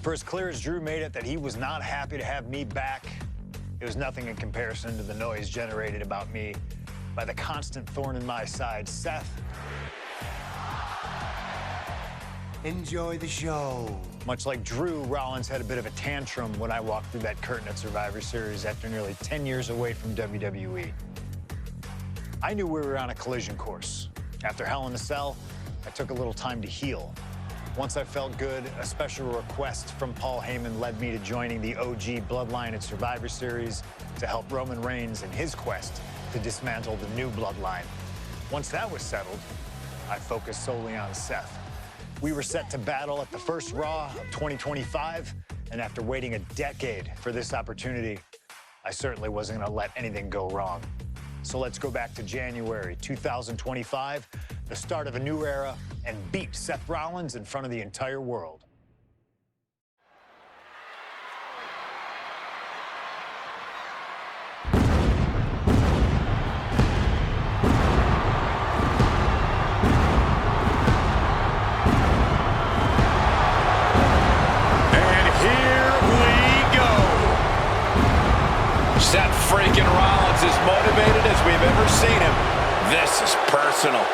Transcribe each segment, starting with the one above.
For as clear as Drew made it that he was not happy to have me back, it was nothing in comparison to the noise generated about me by the constant thorn in my side, Seth. Enjoy the show. Much like Drew, Rollins had a bit of a tantrum when I walked through that curtain at Survivor Series after nearly 10 years away from WWE. I knew we were on a collision course. After Hell in a Cell, I took a little time to heal. Once I felt good, a special request from Paul Heyman led me to joining the OG Bloodline at Survivor Series to help Roman Reigns in his quest to dismantle the new Bloodline. Once that was settled, I focused solely on Seth. We were set to battle at the first Raw of 2025, and after waiting a decade for this opportunity, I certainly wasn't gonna let anything go wrong. So let's go back to January 2025, the start of a new era, and beat Seth Rollins in front of the entire world. Seth freaking Rollins is motivated as we've ever seen him. This is personal.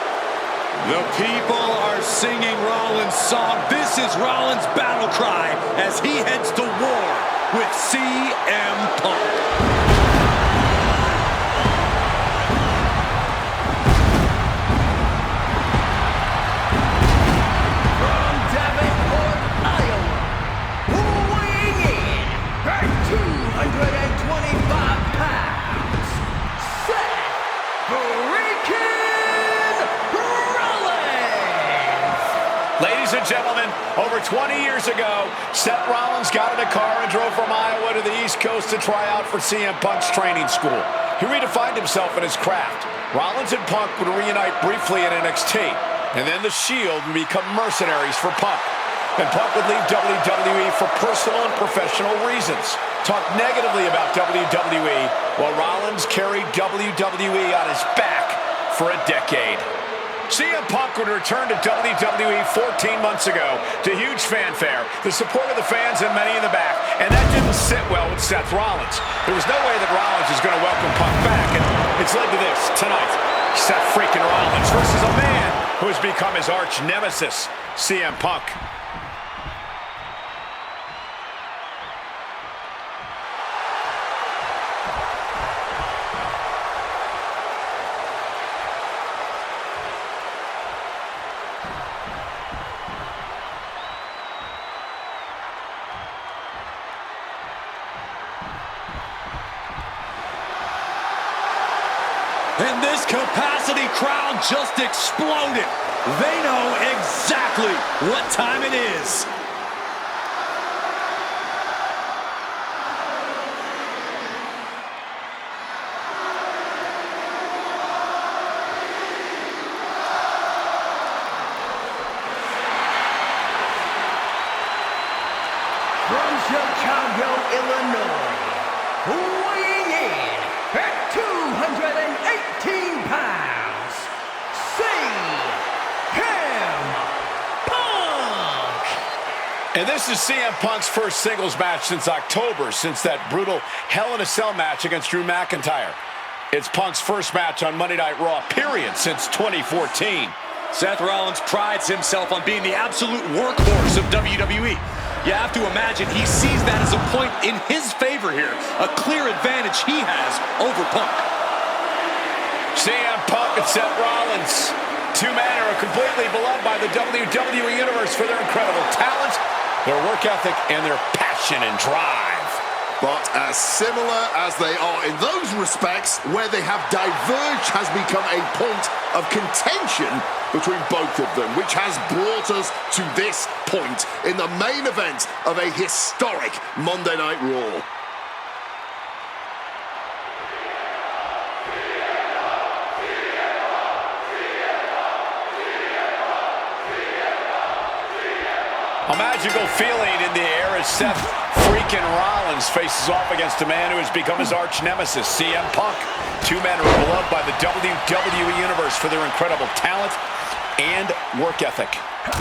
The people are singing Rollins' song. This is Rollins' battle cry as he heads to war with CM Punk. Ladies and gentlemen, over 20 years ago, Seth Rollins got in a car and drove from Iowa to the East Coast to try out for CM Punk's training school. He redefined himself in his craft. Rollins and Punk would reunite briefly in NXT, and then the Shield would become mercenaries for Punk. And Punk would leave WWE for personal and professional reasons. Talk negatively about WWE, while Rollins carried WWE on his back for a decade. CM Punk would return to WWE 14 months ago to huge fanfare, the support of the fans and many in the back, and that didn't sit well with Seth Rollins. There was no way that Rollins was going to welcome Punk back, and it's led to this tonight. Seth freaking Rollins versus a man who has become his arch nemesis, CM Punk. And this capacity crowd just exploded. They know exactly what time it is. From Chicago, Illinois, weighing in at 218 pounds, CM Punk! And this is CM Punk's first singles match since October, since that brutal Hell in a Cell match against Drew McIntyre. It's Punk's first match on Monday Night Raw, period, since 2014. Seth Rollins prides himself on being the absolute workhorse of WWE. You have to imagine he sees that as a point in his favor here, a clear advantage he has over Punk. CM Punk and Seth Rollins, two men who are completely beloved by the WWE Universe for their incredible talent, their work ethic, and their passion and drive. But as similar as they are in those respects, where they have diverged has become a point of contention between both of them, which has brought us to this point in the main event of a historic Monday Night Raw. A magical feeling in the air as Seth freaking Rollins faces off against a man who has become his arch nemesis, CM Punk. Two men who are beloved by the WWE Universe for their incredible talent, and work ethic.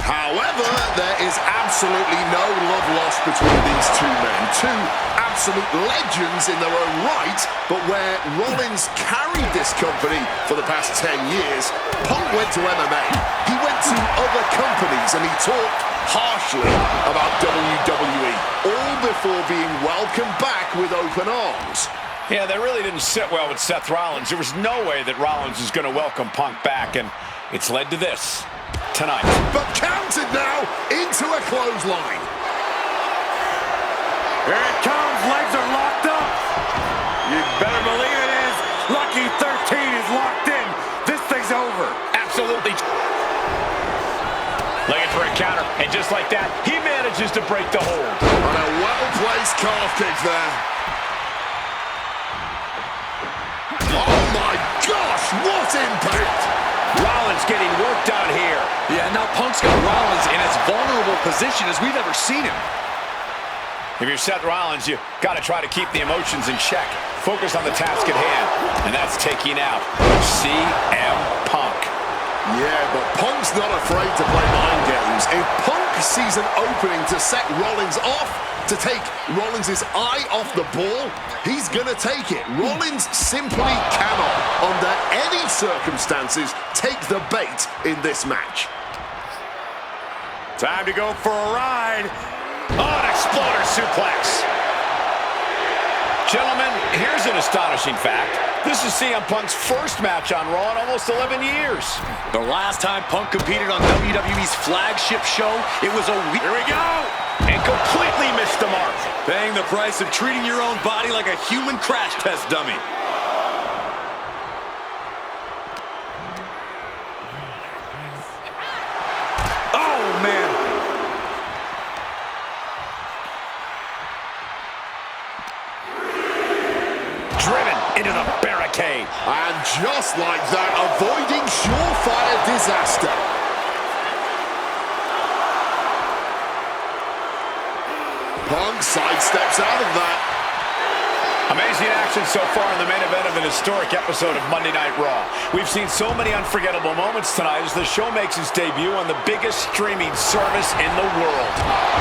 However, there is absolutely no love lost between these two men. Two absolute legends in their own right, but where Rollins carried this company for the past 10 years, Punk went to MMA. He went to other companies and he talked harshly about WWE, all before being welcomed back with open arms. Yeah, that really didn't sit well with Seth Rollins. There was no way that Rollins was going to welcome Punk back, and it's led to this tonight. But counted now into a clothesline. Here it comes. Legs are locked up. You better believe it is. Lucky 13 is locked in. This thing's over. Absolutely. Looking for a counter, and just like that, he manages to break the hold. And a well-placed calf kick there. Oh my gosh, what impact! Rollins getting worked on here. Yeah, now Punk's got Rollins in as vulnerable position as we've ever seen him. If you're Seth Rollins, you got to try to keep the emotions in check. Focus on the task at hand, and that's taking out CM Punk. Yeah, but Punk's not afraid to play mind games. If Punk sees an opening to set Rollins off, to take Rollins' eye off the ball, he's gonna take it. Rollins simply cannot, under any circumstances, take the bait in this match. Time to go for a ride. Oh, an exploder suplex. Gentlemen, here's an astonishing fact. This is CM Punk's first match on Raw in almost 11 years. The last time Punk competed on WWE's flagship show, it was a week. Here we go. And completely missed the mark. Paying the price of treating your own body like a human crash test dummy. Oh, man. Driven into the barricade. And just like that, avoiding surefire disaster. Punk sidesteps out of that. Amazing action so far in the main event of an historic episode of Monday Night Raw. We've seen so many unforgettable moments tonight as the show makes its debut on the biggest streaming service in the world.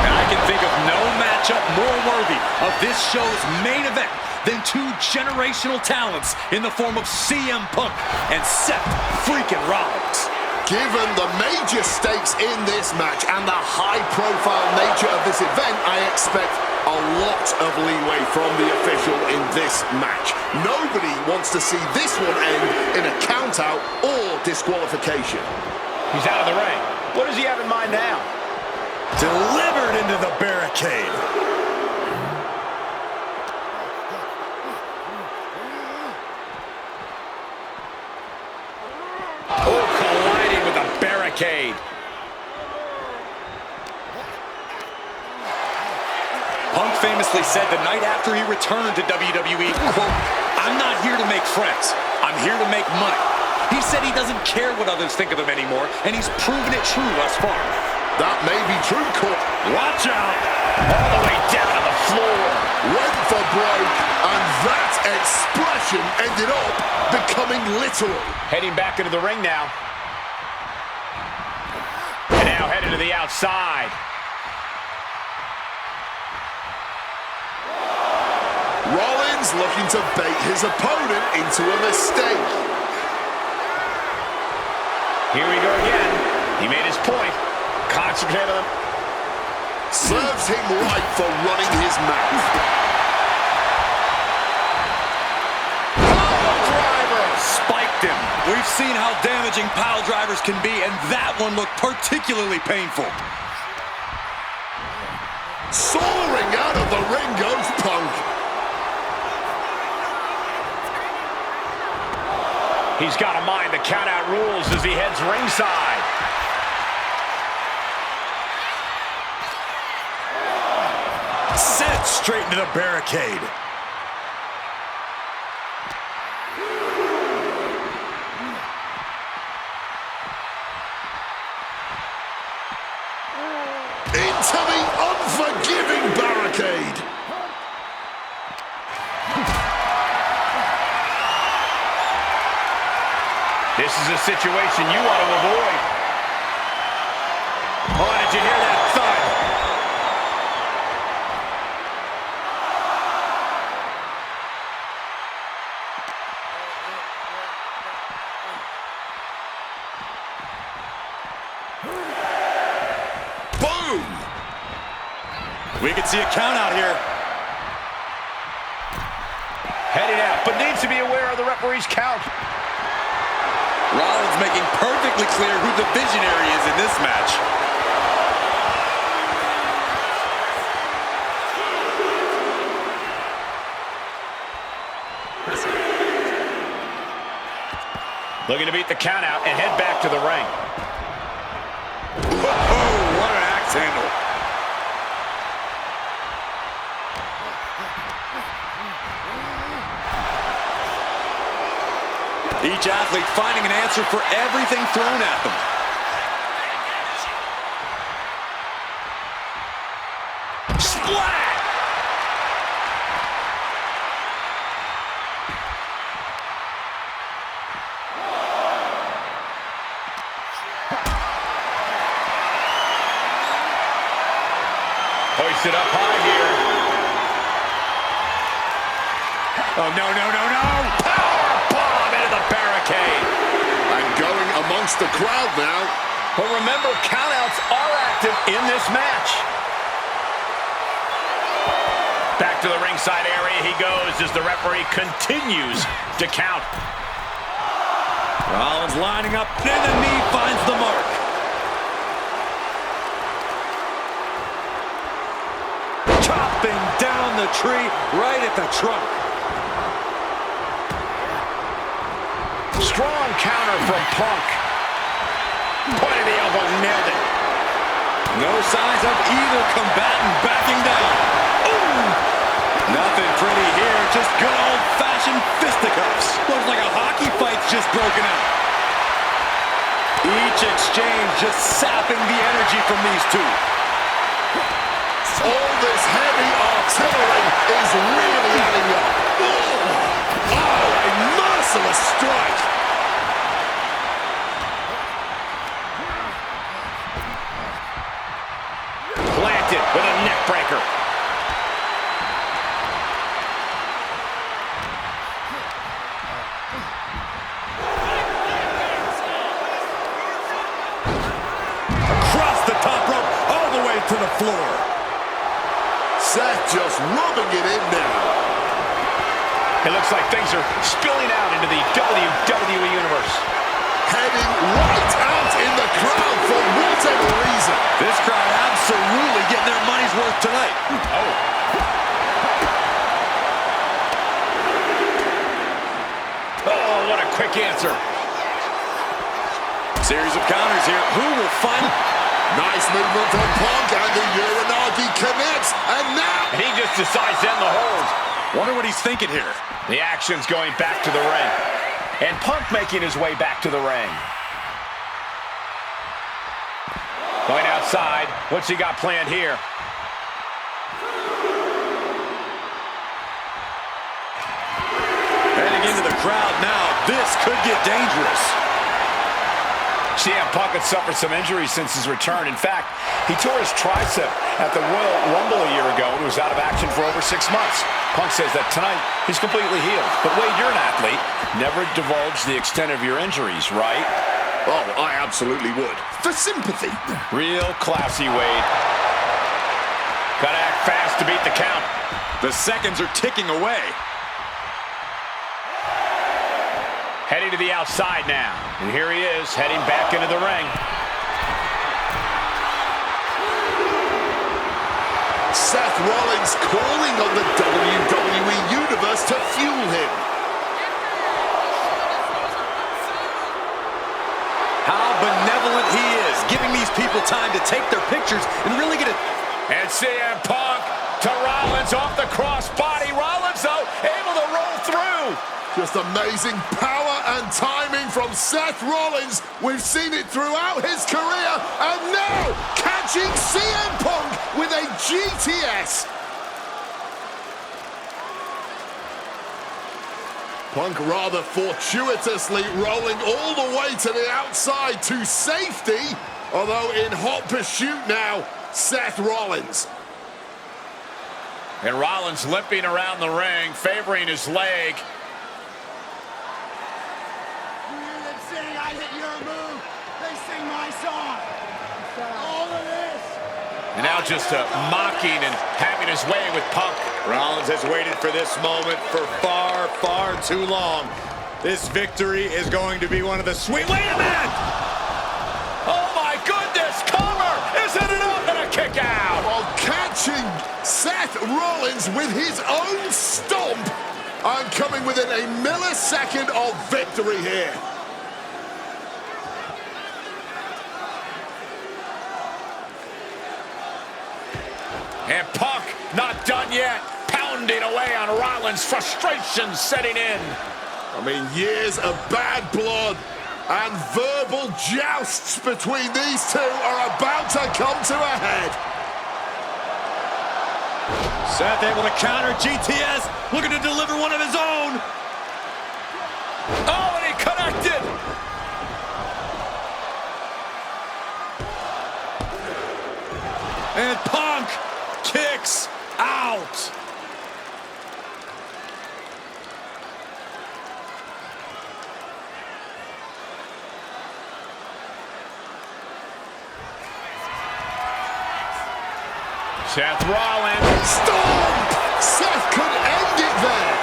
And I can think of no matchup more worthy of this show's main event than two generational talents in the form of CM Punk and Seth freaking Rollins. Given the major stakes in this match and the high-profile nature of this event, I expect a lot of leeway from the official in this match. Nobody wants to see this one end in a count-out or disqualification. He's out of the ring. What does he have in mind now? Delivered into the barricade. Oh, colliding with a barricade. Punk famously said the night after he returned to WWE, quote, "I'm not here to make friends. I'm here to make money." He said he doesn't care what others think of him anymore, and he's proven it true thus far. That may be true, Cole. Watch out. All the way down to the floor. Went for broke, and that expression ended up becoming literal. Heading back into the ring now. And now headed to the outside. Rollins looking to bait his opponent into a mistake. Here we go again. He made his point. Concentrate on him. Serves him right for running his mouth. Pile driver. Spiked him. We've seen how damaging pile drivers can be, and that one looked particularly painful. Soaring out of the ring goes Punk. He's got to mind the count-out rules as he heads ringside. Sent straight into the barricade. Into the unforgiving barricade. This is a situation you want to avoid. Boom! We could see a count out here. Heading out, but needs to be aware of the referee's count. Rollins making perfectly clear who the visionary is in this match. Looking to beat the count out and head back to the ring. Oh, what an axe handle. Each athlete finding an answer for everything thrown at them. Splat! Hoisted up high here. Oh, no, no, no, no! Power bomb into the barricade. And going amongst the crowd now. But remember, countouts are active in this match. Back to the ringside area he goes as the referee continues to count. Rollins lining up, and the knee finds the mark. Chopping down the tree right at the trunk. Strong counter from Punk. Point of the elbow, nailed it. No signs of either combatant backing down. Ooh! Nothing pretty here, just good old-fashioned fisticuffs. Looks like a hockey fight's just broken out. Each exchange just sapping the energy from these two. All this heavy artillery is really adding up. Oh, a merciless strike. Planted with a neck breaker. Across the top rope, all the way to the floor. Seth just rubbing it in now. It looks like things are spilling out into the WWE Universe. Heading right out in the crowd for whatever reason. This crowd absolutely getting their money's worth tonight. Oh. Oh, what a quick answer. Series of counters here. Who will find... Nice movement from Punk, and the Uranagi connects, and now... He just decides to end the hold. Wonder what he's thinking here. The action's going back to the ring. And Punk making his way back to the ring. Going outside. What's he got planned here? Heading into the crowd now. This could get dangerous. CM Punk had suffered some injuries since his return. In fact, he tore his tricep at the Royal Rumble a year ago and was out of action for over 6 months. Punk says that tonight he's completely healed. But Wade, you're an athlete. Never divulge the extent of your injuries, right? Oh, I absolutely would. For sympathy. Real classy, Wade. Gotta act fast to beat the count. The seconds are ticking away. Heading to the outside now. And here he is, heading back into the ring. Seth Rollins calling on the WWE Universe to fuel him. How benevolent he is, giving these people time to take their pictures and really get it. And CM Punk to Rollins off the crossbody. Rollins, though, able to roll through. Just amazing power and timing from Seth Rollins. We've seen it throughout his career, and now catching CM Punk with a GTS. Punk rather fortuitously rolling all the way to the outside to safety, although in hot pursuit now, Seth Rollins. And Rollins limping around the ring, favoring his leg. I hit your move. They sing my song. And now just mocking and having his way with Punk. Rollins has waited for this moment for far, far too long. This victory is going to be one of the sweet... Wait a minute! Oh my goodness! Cover! Isn't enough and a kick out! While catching Seth Rollins with his own stomp and coming within a millisecond of victory here. And Punk not done yet. Pounding away on Rollins. Frustration setting in. I mean, years of bad blood and verbal jousts between these two are about to come to a head. Seth able to counter GTS, looking to deliver one of his own. Oh, and he connected. And Punk kicks out. Seth Rollins. Stomp! Seth could end it there.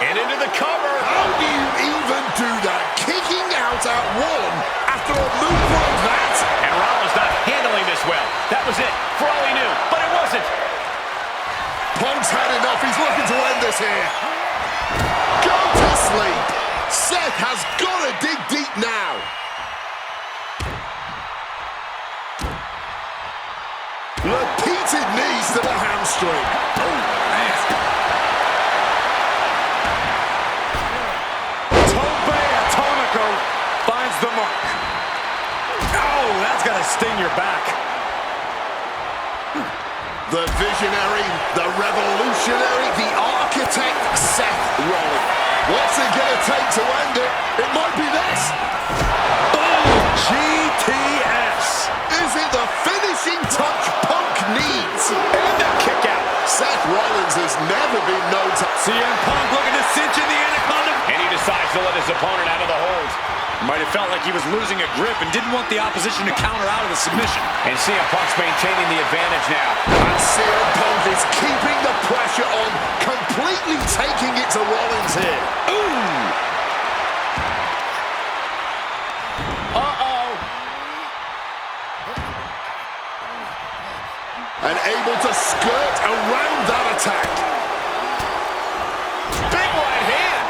And into the cover. How do you even do that? Kicking out at one after a move like that? And Rollins not handling this well. That was it, for all he knew, but it wasn't. Punk's had enough. He's looking to end this here. Go to sleep. Seth has got to dig deep now. Repeated knees to the hamstring. Oh, man. Tope Atomico finds the mark. Oh, that's got to sting your back. The visionary, the revolutionary, the architect, Seth Rollins. What's it going to take to end it? It might be this. Boom! GTS. Is it the finishing touch Punk needs? And a kick out. Seth Rollins has never been known to... CM Punk looking to cinch in the Anaconda. And he decides to let his opponent out of the hold. Might have felt like he was losing a grip and didn't want the opposition to counter out of the submission. And CM Punk's maintaining the advantage now. And CM Punk is keeping the pressure on, completely taking it to Rollins here. Ooh! Uh-oh. And able to skirt around that attack. Big right hand.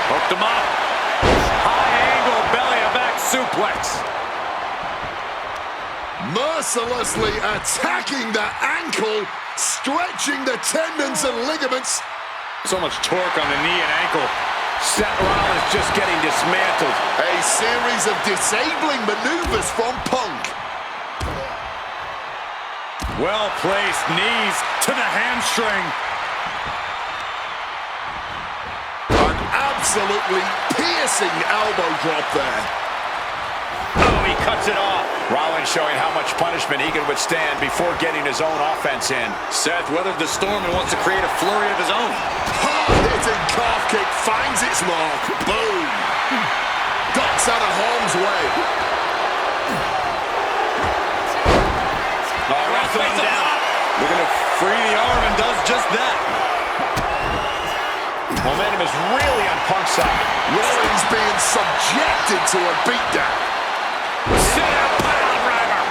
Hooked him up. High angle belly to back suplex. Mercilessly attacking the ankle, stretching the tendons and ligaments. So much torque on the knee and ankle. Seth Rollins just getting dismantled. A series of disabling maneuvers from Punk. Well-placed knees to the hamstring. An absolutely piercing elbow drop there. Oh, he cuts it off. Rollins showing how much punishment he can withstand before getting his own offense in. Seth weathered the storm and wants to create a flurry of his own. Hard-hitting calf kick finds its mark. Boom. Ducks out of harm's way. Wrestling him down. Looking to free the arm and does just that. Momentum is really on Punk's side. Rollins being subjected to a beatdown. Sit out, pile driver.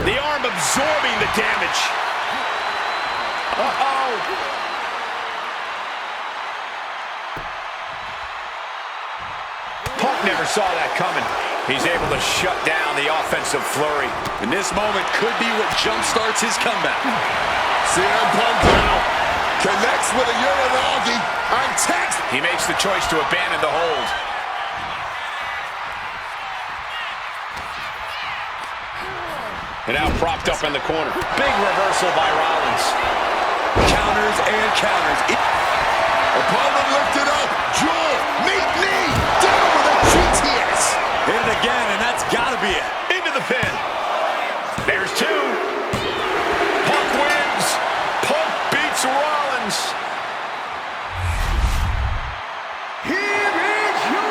The arm absorbing the damage. Uh-oh. Punk never saw that coming. He's able to shut down the offensive flurry. And this moment could be what jumpstarts his comeback. CM Punk now connects with a Uranagi and text. He makes the choice to abandon the hold. And now propped up in the corner. Big reversal by Rollins. Counters and counters. Opponent lifted up. Jaw, meet knee, down with a GTS. Hit it again, and that's got to be it. Into the pin. There's two. Punk wins. Punk beats Rollins. Here is your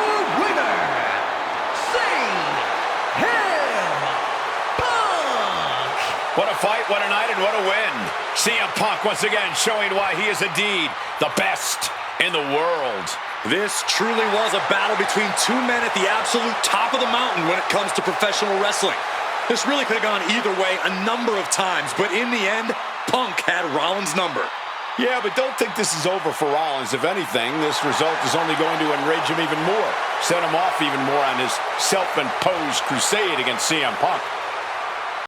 CM Punk once again showing why he is indeed the best in the world. This truly was a battle between two men at the absolute top of the mountain when it comes to professional wrestling. This really could have gone either way a number of times, but in the end, Punk had Rollins' number. Yeah, but don't think this is over for Rollins. If anything, this result is only going to enrage him even more, set him off even more on his self-imposed crusade against CM Punk.